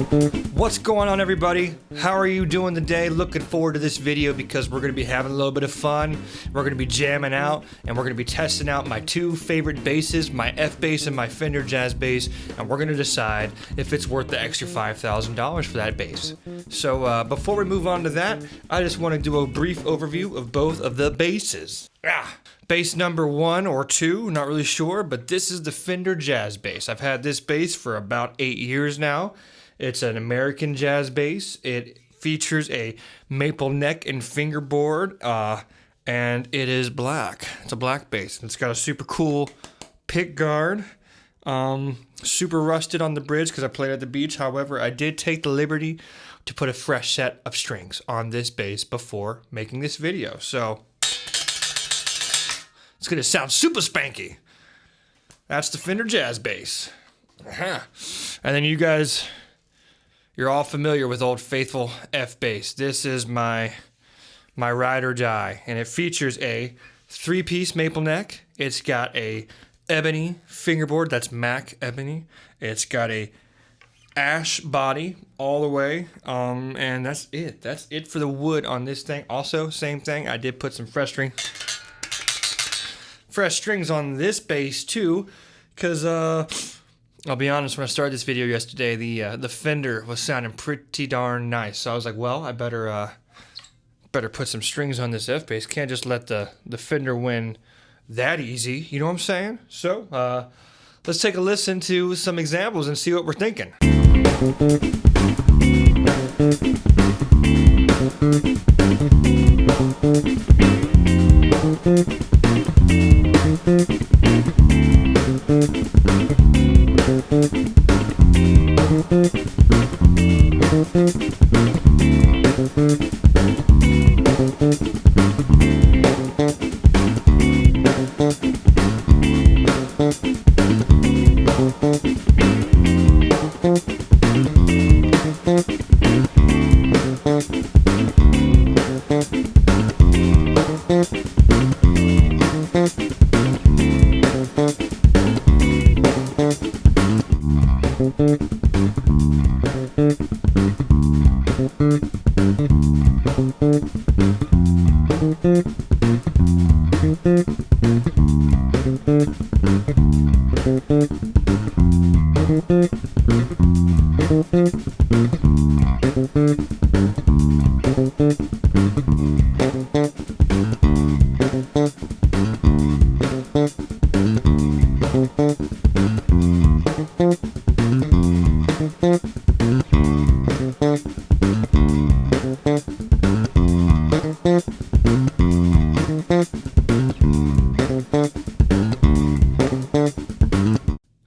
What's going on, everybody? How are you doing today? Looking forward to this video because we're going to be having a little bit of fun. We're going to be jamming out and we're going to be testing out my two favorite basses, my Fbass and my Fender Jazz Bass, and we're going to decide if it's worth the extra $5,000 for that bass. So before we move on to that, I just want to do a brief overview of both of the basses. Bass number 1 or 2, not really sure, but this is the Fender Jazz Bass. I've had this bass for about 8 years now. It's an American jazz bass. It features a maple neck and fingerboard, and it is black. It's a black bass. It's got a super cool pick guard, super rusted on the bridge because I played at the beach. However, I did take the liberty to put a fresh set of strings on this bass before making this video. So it's gonna sound super spanky. That's the Fender Jazz Bass. And then you guys, you're all familiar with old faithful Fbass. This is my ride or die, and it features a 3-piece maple neck. It's got a ebony fingerboard, that's MAC ebony. It's got a ash body all the way, and that's it. That's it for the wood on this thing. Also, same thing, I did put some fresh strings on this bass too, because I'll be honest, when I started this video yesterday, the Fender was sounding pretty darn nice. So I was like, well, I better put some strings on this Fbass. Can't just let the Fender win that easy. You know what I'm saying? So let's take a listen to some examples and see what we're thinking.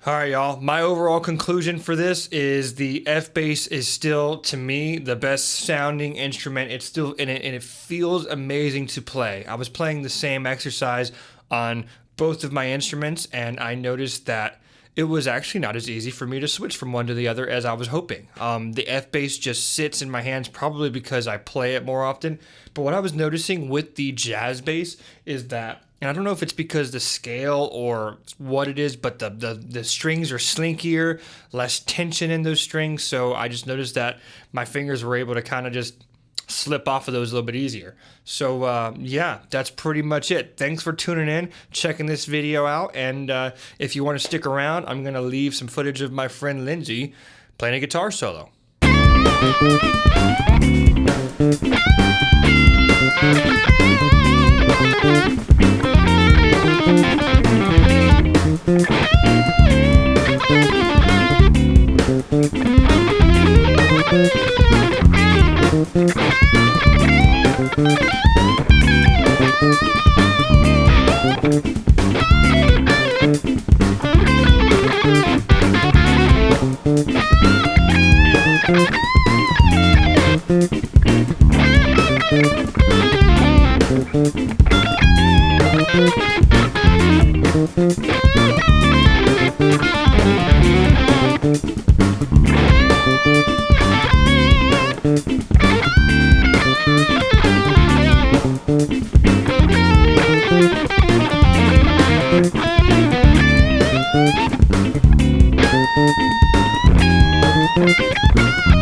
Alright, y'all, my overall conclusion for this is the Fbass is still, to me, the best sounding instrument. It's still in it, and it feels amazing to play. I was playing the same exercise on both of my instruments, and I noticed that it was actually not as easy for me to switch from one to the other as I was hoping. The Fbass just sits in my hands, probably because I play it more often. But what I was noticing with the Jazz Bass is that, and I don't know if it's because the scale or what it is, but the strings are slinkier, less tension in those strings. So I just noticed that my fingers were able to kind of just slip off of those a little bit easier. So yeah, that's pretty much it. Thanks for tuning in, checking this video out, and if you want to stick around, I'm gonna leave some footage of my friend Lindsay playing a guitar solo. Thank you.